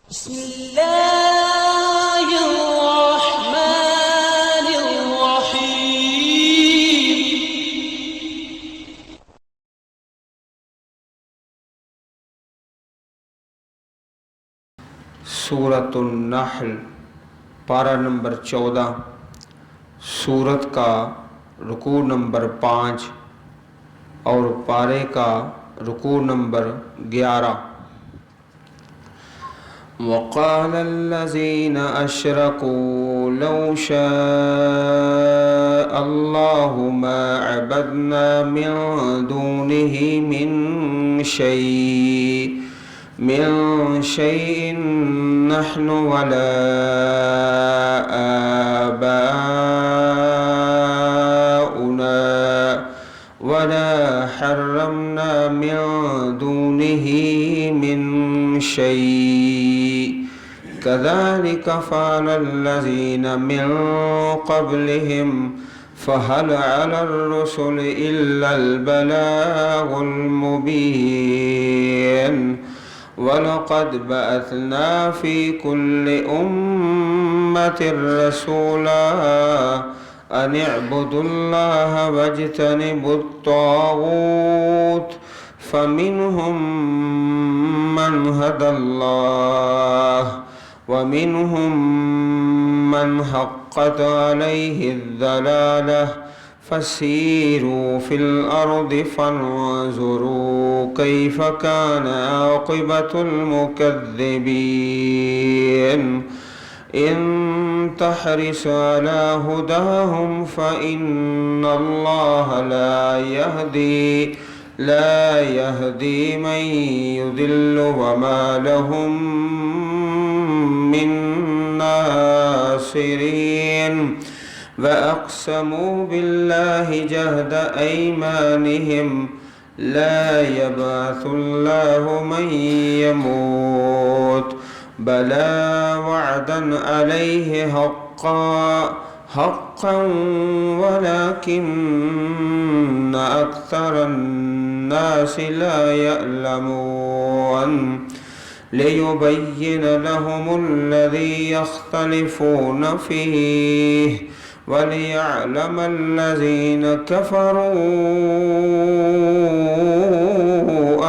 بسم الله الرحمن الرحيم. سورۃ النحل پارہ نمبر 14، سورت کا رکوع نمبر 5 اور پارے کا رکوع نمبر 11۔ وقال الذين أشركوا لو شاء الله ما عبدنا من دونه من شيء نحن ولا آباؤنا ولا حرمنا من دونه من شيء كذلك فعل الذين من قبلهم فهل على الرسل إلا البلاغ المبين ولقد بعثنا في كل أمة رسولا أن اعبدوا الله واجتنبوا الطاغوت فمنهم من هدى الله ومنهم من حقت عليه الضلالة فسيروا في الأرض فانظروا كيف كان عاقبة المكذبين إن تحرص على هداهم فإن الله لا يهدي من يضل وما لهم من ناصرين وأقسموا بالله جهد أيمانهم لا يبعث الله من يموت بلى وعدا عليه حقا ولكن أكثر الناس لا يعلمون ليبين لهم الذي يختلفون فيه وليعلم الذين كفروا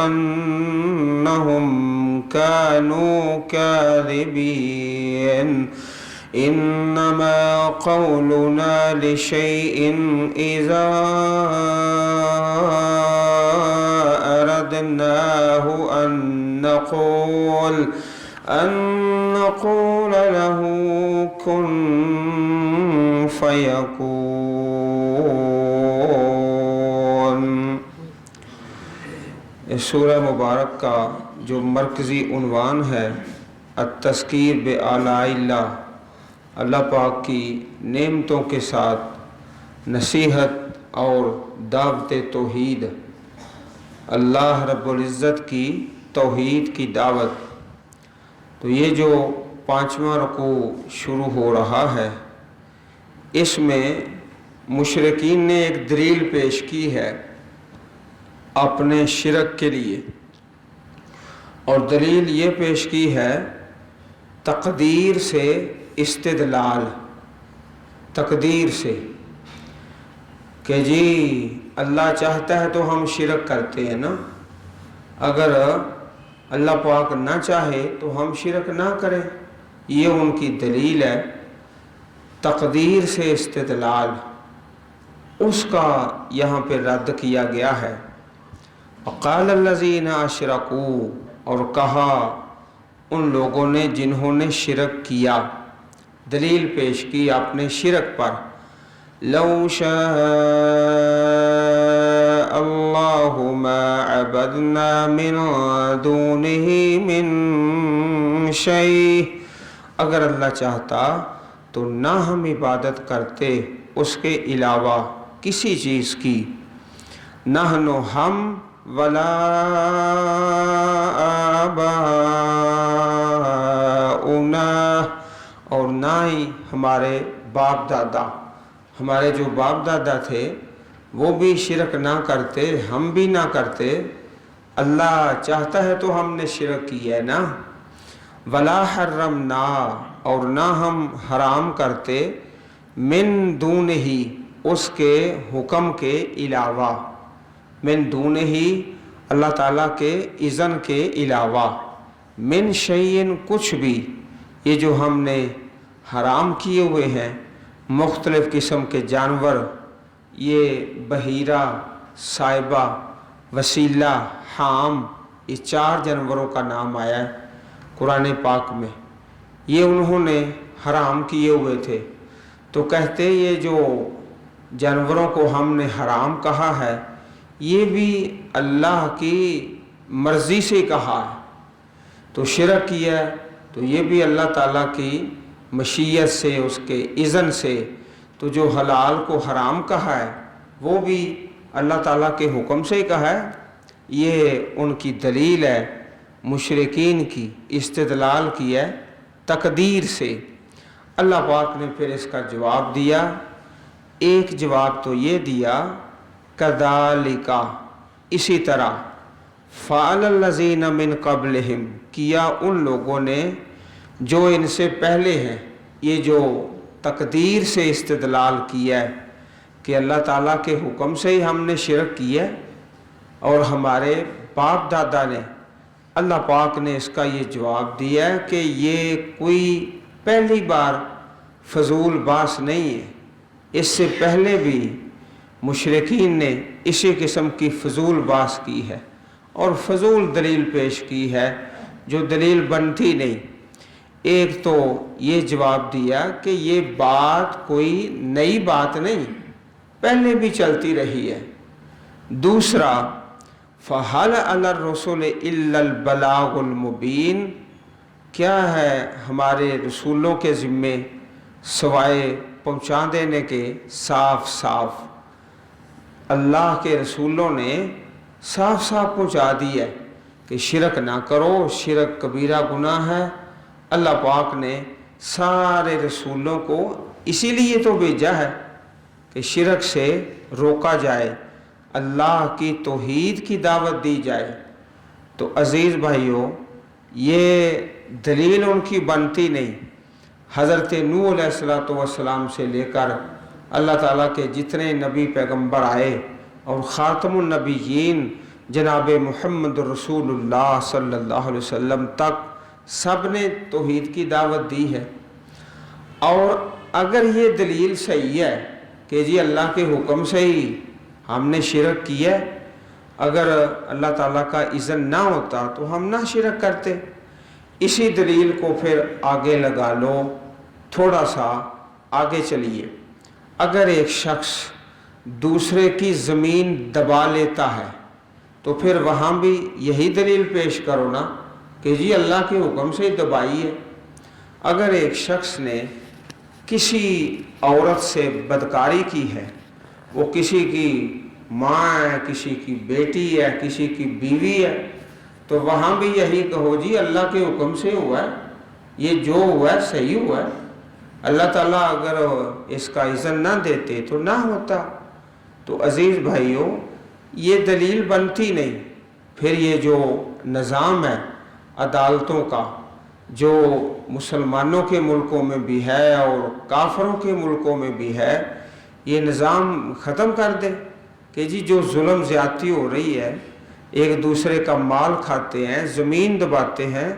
أنهم كانوا كاذبين إنما قولنا لشيء إذا أردناه أن نقول له كن فيكون۔ اس سورہ مبارک کا جو مرکزی عنوان ہے التذکیر بآلاء اللہ، اللہ پاک کی نعمتوں کے ساتھ نصیحت اور دعوت توحید، اللہ رب العزت کی توحید کی دعوت۔ تو یہ جو 5واں رکوع شروع ہو رہا ہے، اس میں مشرکین نے ایک دلیل پیش کی ہے اپنے شرک کے لیے، اور دلیل یہ پیش کی ہے تقدیر سے استدلال، تقدیر سے کہ جی اللہ چاہتا ہے تو ہم شرک کرتے ہیں نا، اگر اللہ پاک نہ چاہے تو ہم شرک نہ کریں۔ یہ ان کی دلیل ہے، تقدیر سے استدلال، اس کا یہاں پہ رد کیا گیا ہے۔ وقال الذین اشرکوا، اور کہا ان لوگوں نے جنہوں نے شرک کیا، دلیل پیش کی اپنے شرک پر، لو شاء اللہ ما عبدنا من دونه من شیء، اگر اللہ چاہتا تو نہ ہم عبادت کرتے اس کے علاوہ کسی چیز کی، نحن ہم ولا آباؤنا، اور نہ ہی ہمارے باپ دادا، ہمارے جو باپ دادا تھے وہ بھی شرک نہ کرتے، ہم بھی نہ کرتے، اللہ چاہتا ہے تو ہم نے شرک کی ہے نا۔ ولا حرمنا اور نہ ہم حرام کرتے من دون ہی اس کے حکم کے علاوہ، من دون ہی اللہ تعالیٰ کے اذن کے علاوہ، من شیئن کچھ بھی، یہ جو ہم نے حرام کیے ہوئے ہیں مختلف قسم کے جانور، یہ بحیرہ، سائبہ، وسیلہ، حام، یہ 4 جانوروں کا نام آیا ہے قرآن پاک میں، یہ انہوں نے حرام کیے ہوئے تھے۔ تو کہتے یہ جو جانوروں کو ہم نے حرام کہا ہے یہ بھی اللہ کی مرضی سے کہا ہے، تو شرک کیا ہے تو یہ بھی اللہ تعالیٰ کی مشیت سے، اس کے اذن سے۔ تو جو حلال کو حرام کہا ہے وہ بھی اللہ تعالیٰ کے حکم سے ہی کہا ہے، یہ ان کی دلیل ہے مشرکین کی، استدلال کی ہے تقدیر سے۔ اللہ پاک نے پھر اس کا جواب دیا، ایک جواب تو یہ دیا کذالک، اسی طرح، فعل الذین من قبلہم، کیا ان لوگوں نے جو ان سے پہلے ہیں۔ یہ جو تقدیر سے استدلال کیا ہے کہ اللہ تعالیٰ کے حکم سے ہی ہم نے شرک کیا ہے اور ہمارے باپ دادا نے، اللہ پاک نے اس کا یہ جواب دیا ہے کہ یہ کوئی پہلی بار فضول بحث نہیں ہے، اس سے پہلے بھی مشرکین نے اسی قسم کی فضول بحث کی ہے اور فضول دلیل پیش کی ہے جو دلیل بنتی نہیں۔ ایک تو یہ جواب دیا کہ یہ بات کوئی نئی بات نہیں، پہلے بھی چلتی رہی ہے۔ دوسرا، فَهَلْ عَلَى الرُّسُلِ إِلَّا الْبَلَاغُ الْمُبِينُ، کیا ہے ہمارے رسولوں کے ذمے سوائے پہنچا دینے کے صاف صاف۔ اللہ کے رسولوں نے صاف صاف پہنچا دیا ہے کہ شرک نہ کرو، شرک کبیرہ گناہ ہے۔ اللہ پاک نے سارے رسولوں کو اسی لیے تو بھیجا ہے کہ شرک سے روکا جائے، اللہ کی توحید کی دعوت دی جائے۔ تو عزیز بھائیو، یہ دلیل ان کی بنتی نہیں۔ حضرت نوح علیہ السلام سے لے کر اللہ تعالیٰ کے جتنے نبی پیغمبر آئے اور خاتم النبیین جناب محمد رسول اللہ صلی اللہ علیہ وسلم تک سب نے توحید کی دعوت دی ہے۔ اور اگر یہ دلیل صحیح ہے کہ جی اللہ کے حکم سے ہی ہم نے شرک کیا، اگر اللہ تعالیٰ کا اذن نہ ہوتا تو ہم نہ شرک کرتے، اسی دلیل کو پھر آگے لگا لو، تھوڑا سا آگے چلیے۔ اگر ایک شخص دوسرے کی زمین دبا لیتا ہے تو پھر وہاں بھی یہی دلیل پیش کرو نا کہ جی اللہ کے حکم سے دبائی ہے۔ اگر ایک شخص نے کسی عورت سے بدکاری کی ہے، وہ کسی کی ماں ہے، کسی کی بیٹی ہے، کسی کی بیوی ہے، تو وہاں بھی یہی کہو جی اللہ کے حکم سے ہوا ہے، یہ جو ہوا ہے صحیح ہوا ہے، اللہ تعالیٰ اگر اس کا اذن نہ دیتے تو نہ ہوتا۔ تو عزیز بھائیو، یہ دلیل بنتی نہیں۔ پھر یہ جو نظام ہے عدالتوں کا، جو مسلمانوں کے ملکوں میں بھی ہے اور کافروں کے ملکوں میں بھی ہے، یہ نظام ختم کر دے کہ جی جو ظلم زیادتی ہو رہی ہے، ایک دوسرے کا مال کھاتے ہیں، زمین دباتے ہیں،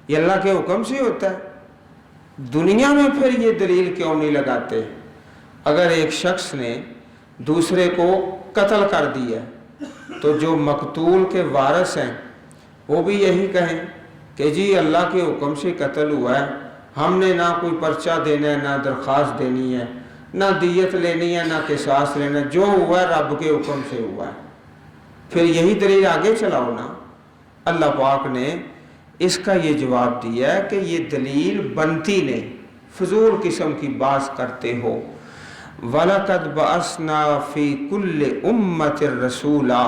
یہ اللہ کے حکم سے ہوتا ہے۔ دنیا میں پھر یہ دلیل کیوں نہیں لگاتے؟ اگر ایک شخص نے دوسرے کو قتل کر دیا تو جو مقتول کے وارث ہیں وہ بھی یہی کہیں کہ جی اللہ کے حکم سے قتل ہوا ہے، ہم نے نہ کوئی پرچہ دینا ہے، نہ درخواست دینی ہے، نہ دیت لینی ہے، نہ قصاص لینا ہے، جو ہوا ہے رب کے حکم سے ہوا ہے۔ پھر یہی دلیل آگے چلاؤ نا۔ اللہ پاک نے اس کا یہ جواب دیا ہے کہ یہ دلیل بنتی نہیں، فضول قسم کی بات کرتے ہو۔ وَلَقَدْ بَعَثْنَا فِي كُلِّ أُمَّةٍ رَسُولًا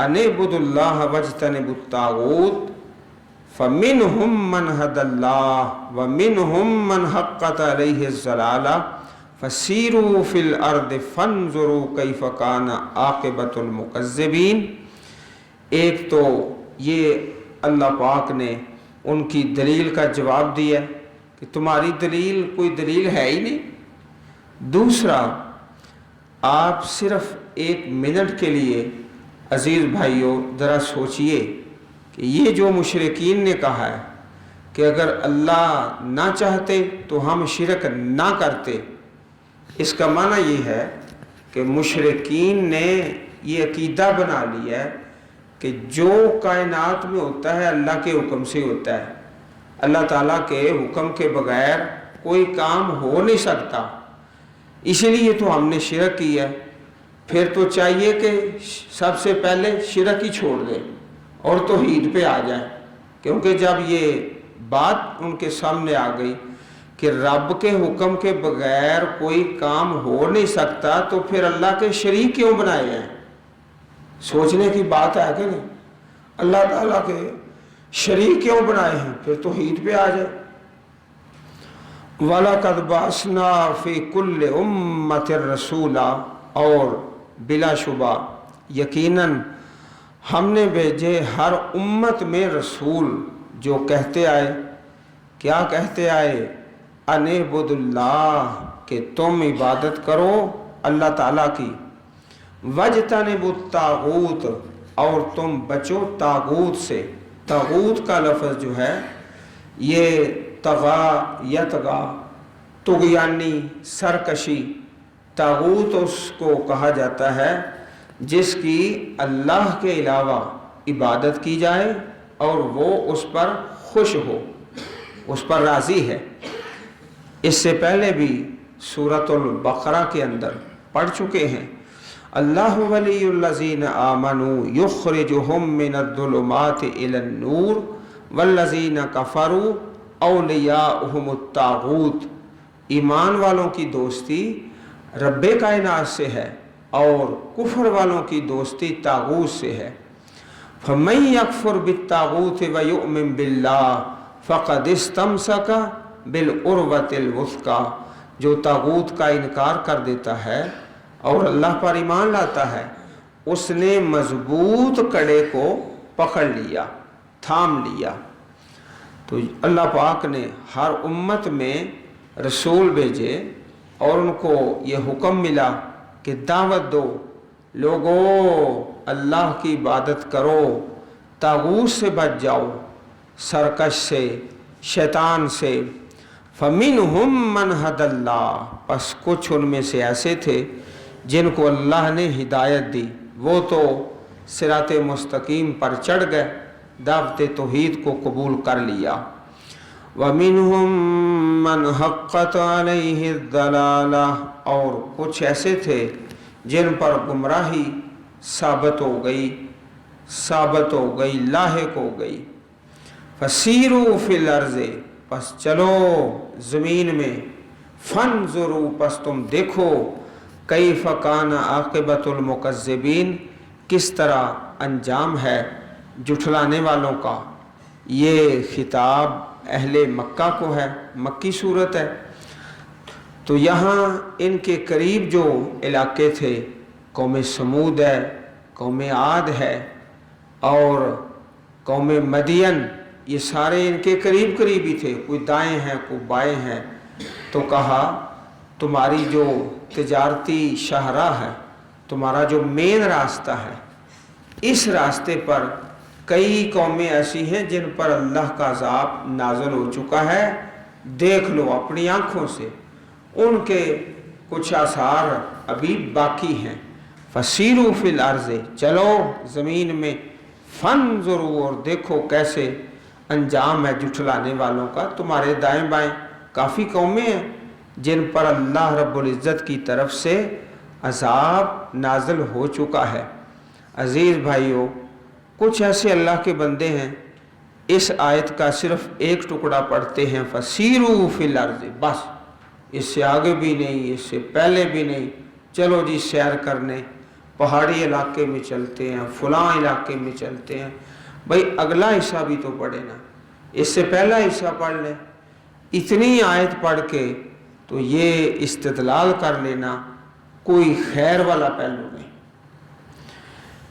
أَنِ اعْبُدُوا اللَّهَ وَاجْتَنِبُوا الطَّاغُوتَ فَمِنْهُمْ مَنْ هَدَى اللَّهُ وَمِنْهُمْ مَنْ حَقَّتْ عَلَيْهِ الضَّلَالَةُ فَسِيرُوا فِي الْأَرْضِ فَانظُرُوا كَيْفَ كَانَ عَاقِبَةُ الْمُكَذِّبِينَ۔ ایک تو یہ اللہ پاک نے ان کی دلیل کا جواب دیا کہ تمہاری دلیل کوئی دلیل ہے ہی نہیں۔ دوسرا، آپ صرف 1 منٹ کے لیے عزیز بھائیوں ذرا سوچئے کہ یہ جو مشرکین نے کہا ہے کہ اگر اللہ نہ چاہتے تو ہم شرک نہ کرتے، اس کا معنی یہ ہے کہ مشرکین نے یہ عقیدہ بنا لیا ہے کہ جو کائنات میں ہوتا ہے اللہ کے حکم سے ہوتا ہے، اللہ تعالیٰ کے حکم کے بغیر کوئی کام ہو نہیں سکتا، اسی لیے تو ہم نے شرک کیا ہے۔ پھر تو چاہیے کہ سب سے پہلے شرک ہی چھوڑ دیں اور توحید پہ آ جائیں، کیونکہ جب یہ بات ان کے سامنے آ گئی کہ رب کے حکم کے بغیر کوئی کام ہو نہیں سکتا تو پھر اللہ کے شریک کیوں بنائے ہیں؟ سوچنے کی بات ہے کہ نہیں؟ اللہ تعالیٰ کے شریک کیوں بنائے ہیں؟ پھر توحید پہ آ جائے۔ وَلَقَدْ بَعَثْنَا فِي كُلِّ أُمَّةٍ رَسُولًا، اور بلا شبہ یقیناً ہم نے بھیجے ہر امت میں رسول جو کہتے آئے، کیا کہتے آئے؟ اَنِ اعْبُدُوا اللَّهَ، کہ تم عبادت کرو اللہ تعالیٰ کی، وَاجْتَنِبُوا الطَّاغُوتَ، اور تم بچو طاغوت سے۔ طاغوت کا لفظ جو ہے یہ طغا یطغا، طغیانی، سرکشی، طاغوت اس کو کہا جاتا ہے جس کی اللہ کے علاوہ عبادت کی جائے اور وہ اس پر خوش ہو، اس پر راضی ہے۔ اس سے پہلے بھی سورۃ البقرہ کے اندر پڑھ چکے ہیں، اللہ ولی الذین آمنوا یخرجہم من الظلمات الی النور والذین کفروا اولیاءہم الطاغوت، ایمان والوں کی دوستی رب کائنات سے ہے اور کفر والوں کی دوستی طاغوت سے ہے۔ فَمَن يَكْفُرْ بِالطَّاغُوتِ وَيُؤْمِن بِاللَّهِ فَقَدِ اسْتَمْسَكَ بِالْعُرْوَةِ الْوُثْقَى، جو طاغوت کا انکار کر دیتا ہے اور اللہ پر ایمان لاتا ہے اس نے مضبوط کڑے کو پکڑ لیا، تھام لیا۔ تو اللہ پاک نے ہر امت میں رسول بھیجے اور ان کو یہ حکم ملا کہ دعوت دو، لوگو اللہ کی عبادت کرو، طاغوت سے بچ جاؤ، سرکش سے، شیطان سے۔ فَمِنْهُمْ مَنْ هَدَى اللَّهُ، پس کچھ ان میں سے ایسے تھے جن کو اللہ نے ہدایت دی، وہ تو صراط مستقیم پر چڑھ گئے، دعوت توحید کو قبول کر لیا۔ وَمِنْهُمْ مَنْ حَقَّتْ عَلَيْهِ الضَّلَالَةُ، اور کچھ ایسے تھے جن پر گمراہی ثابت ہو گئی، لاحق ہو گئی۔ فَسِیرُوا فِی الْأَرْضِ، پس چلو زمین میں، فَانْظُرُوا، پس تم دیکھو، کیف کان عاقبۃ المکذبین، کس طرح انجام ہے جھٹلانے والوں کا۔ یہ خطاب اہل مکہ کو ہے، مکی صورت ہے۔ تو یہاں ان کے قریب جو علاقے تھے، قوم سمود ہے، قوم عاد ہے اور قوم مدین، یہ سارے ان کے قریب قریب ہی تھے، کوئی دائیں ہیں کوئی بائیں ہیں۔ تو کہا تمہاری جو تجارتی شاہراہ ہے، تمہارا جو مین راستہ ہے، اس راستے پر کئی قومیں ایسی ہیں جن پر اللہ کا عذاب نازل ہو چکا ہے، دیکھ لو اپنی آنکھوں سے، ان کے کچھ آثار ابھی باقی ہیں۔ فَسِیرُوا فِی الْأَرْضِ، چلو زمین میں، فَانْظُرُوا، اور دیکھو کیسے انجام ہے جھٹلانے والوں کا۔ تمہارے دائیں بائیں کافی قومیں ہیں جن پر اللہ رب العزت کی طرف سے عذاب نازل ہو چکا ہے۔ عزیز بھائیو، کچھ ایسے اللہ کے بندے ہیں اس آیت کا صرف ایک ٹکڑا پڑھتے ہیں، فَسِیرُوا فِی الْأَرْضِ، بس اس سے آگے بھی نہیں، اس سے پہلے بھی نہیں، چلو جی سیر کرنے، پہاڑی علاقے میں چلتے ہیں، فلاں علاقے میں چلتے ہیں۔ بھئی اگلا حصہ بھی تو پڑھے نا، اس سے پہلا حصہ پڑھ لیں۔ اتنی آیت پڑھ کے تو یہ استدلال کر لینا کوئی خیر والا پہلو نہیں۔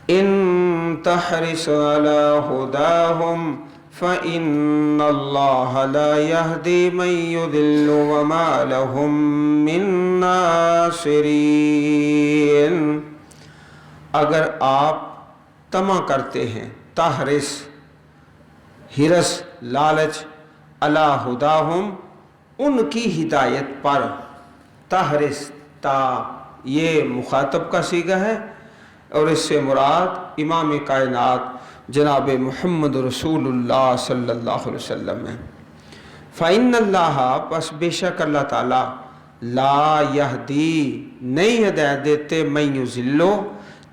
ان تحرص علی ہداہم فإن الله لا يهدي من يضل وما لهم من ناصرين۔ اگر آپ طمع کرتے ہیں، تحرس، ہرس، لالچ، علی ہداہم، ان کی ہدایت پر، تحرس تا یہ مخاطب کا صیغہ ہے اور اس سے مراد امام کائنات جناب محمد رسول اللہ صلی اللہ علیہ وسلم ہے۔ فَإِنَّ اللَّهَ، پس بے شک اللہ تعالیٰ، لا یہدی، نہیں ہدایت دیتے، من یضلو،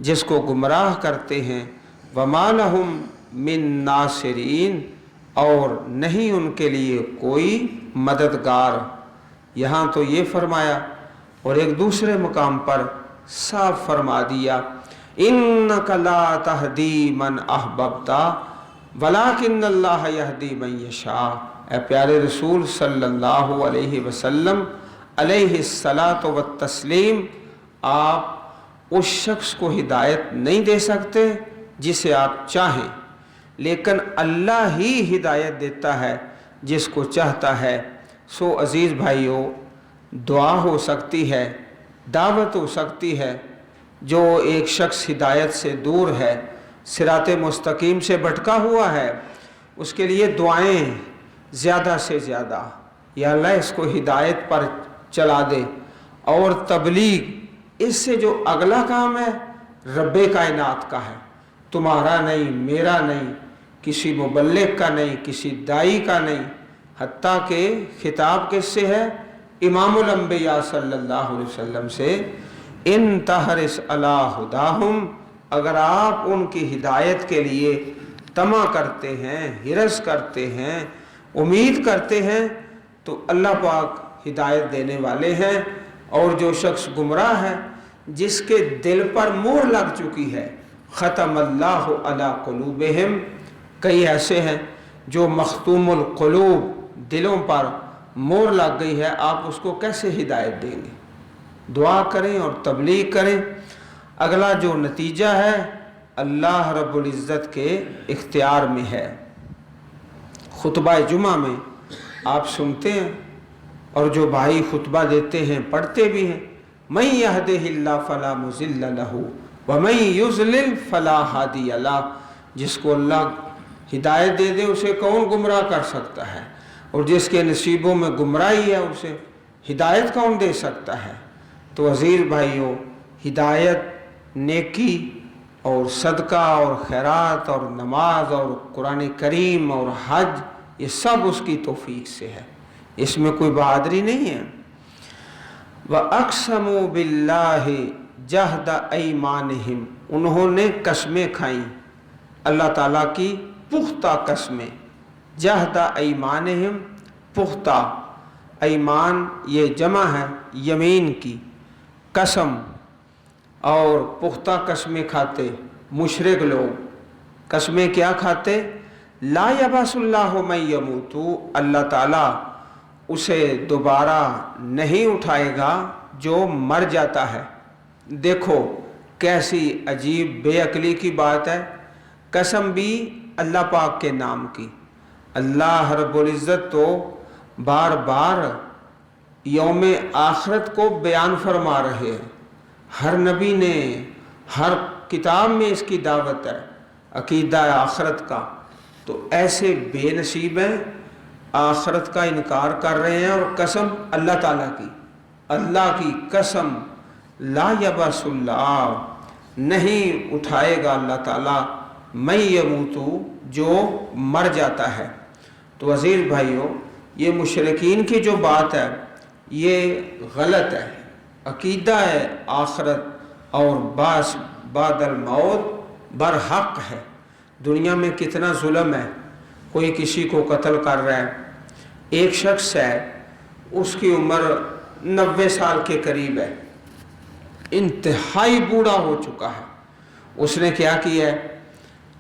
جس کو گمراہ کرتے ہیں، وما لہم من ناصرین، اور نہیں ان کے لیے کوئی مددگار۔ یہاں تو یہ فرمایا اور ایک دوسرے مقام پر صاف فرما دیا، اِنَّكَ لَا تَهْدِي مَنْ أَحْبَبْتَ وَلَكِنَّ اللَّهَ يَهْدِي مَنْ يَشَاءُ۔ اے پیارے رسول صلی اللہ علیہ وسلم علیہ الصلاۃ والتسلیم، آپ اس شخص کو ہدایت نہیں دے سکتے جسے آپ چاہیں، لیکن اللہ ہی ہدایت دیتا ہے جس کو چاہتا ہے۔ سو عزیز بھائیو، دعا ہو سکتی ہے، دعوت ہو سکتی ہے، جو ایک شخص ہدایت سے دور ہے، صراط مستقیم سے بھٹکا ہوا ہے، اس کے لیے دعائیں زیادہ سے زیادہ، یا اللہ اس کو ہدایت پر چلا دے۔ اور تبلیغ، اس سے جو اگلا کام ہے رب کائنات کا ہے، تمہارا نہیں، میرا نہیں، کسی مبلغ کا نہیں، کسی دائی کا نہیں، حتیٰ کہ خطاب کس سے ہے؟ امام الانبیاء صلی اللہ علیہ وسلم سے۔ ان تحرس علی ہداہم، اگر آپ ان کی ہدایت کے لیے طمع کرتے ہیں، ہرس کرتے ہیں، امید کرتے ہیں، تو اللہ پاک ہدایت دینے والے ہیں۔ اور جو شخص گمراہ ہے، جس کے دل پر مہر لگ چکی ہے، ختم اللہ علی قلوبہم، کئی ایسے ہیں جو مختوم القلوب، دلوں پر مہر لگ گئی ہے، آپ اس کو کیسے ہدایت دیں گے؟ دعا کریں اور تبلیغ کریں۔ اگلا جو نتیجہ ہے اللہ رب العزت کے اختیار میں ہے۔ خطبہ جمعہ میں آپ سنتے ہیں، اور جو بھائی خطبہ دیتے ہیں پڑھتے بھی ہیں، مَن يَهْدِهِ اللَّهُ فَلَا مُضِلَّ لَهُ وَمَن يُضْلِلْ فَلَا هَادِيَ لَهُ۔ جس کو اللہ ہدایت دے دے اسے کون گمراہ کر سکتا ہے، اور جس کے نصیبوں میں گمراہی ہے اسے ہدایت کون دے سکتا ہے؟ تو عزیز بھائیو، ہدایت، نیکی اور صدقہ اور خیرات اور نماز اور قرآن کریم اور حج، یہ سب اس کی توفیق سے ہے، اس میں کوئی بہادری نہیں ہے۔ وَأَقْسَمُوا بِاللَّهِ جَهْدَ أَيْمَانِهِمْ، انہوں نے قسمیں کھائیں، اللہ تعالیٰ کی پختہ قسمیں، جہد ایمانہم، پختہ، ایمان یہ جمع ہے یمین کی، قسم، اور پختہ قسمیں کھاتے مشرک لوگ۔ قسمیں کیا کھاتے؟ لا یبعث اللہ من یموت، اللہ تعالیٰ اسے دوبارہ نہیں اٹھائے گا جو مر جاتا ہے۔ دیکھو کیسی عجیب بے عقلی کی بات ہے، قسم بھی اللہ پاک کے نام کی۔ اللہ رب العزت تو بار بار یوم آخرت کو بیان فرما رہے ہیں، ہر نبی نے، ہر کتاب میں اس کی دعوت ہے، عقیدہ آخرت کا۔ تو ایسے بے نصیب ہیں، آخرت کا انکار کر رہے ہیں، اور قسم اللہ تعالیٰ کی، اللہ کی قسم، لا یبعث اللہ، نہیں اٹھائے گا اللہ تعالیٰ، من یموتو، جو مر جاتا ہے۔ تو عزیز بھائیو، یہ مشرکین کی جو بات ہے یہ غلط ہے، عقیدہ ہے آخرت اور بعث بعد الموت برحق ہے۔ دنیا میں کتنا ظلم ہے، کوئی کسی کو قتل کر رہا ہے۔ ایک شخص ہے، اس کی عمر 90 سال کے قریب ہے، انتہائی بوڑھا ہو چکا ہے۔ اس نے کیا کیا ہے؟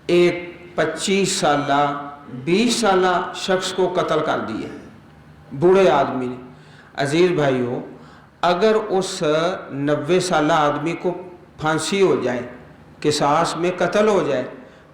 ایک 25 سالہ 20 سالہ شخص کو قتل کر دیا، بوڑھے آدمی نے۔ عزیز بھائیو، اگر اس 90 سالہ آدمی کو پھانسی ہو جائے، قصاص میں قتل ہو جائے،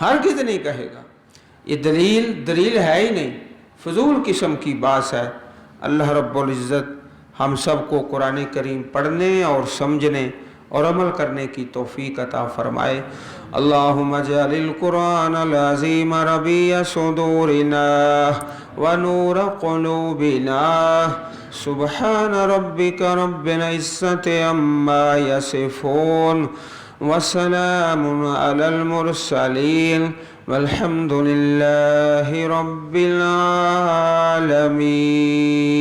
ہرگز نہیں کہے گا۔ یہ دلیل ہے ہی نہیں، فضول قسم کی بات ہے۔ اللہ رب العزت ہم سب کو قرآن کریم پڑھنے اور سمجھنے اور عمل کرنے کی توفیق عطا فرمائے۔ اللہم اجعل القرآن العظیم ربیع صدورنا ونور قلوبنا سبحان ربک رب العزت عما یصفون وسلام علی المرسلین والحمد للہ رب العالمین۔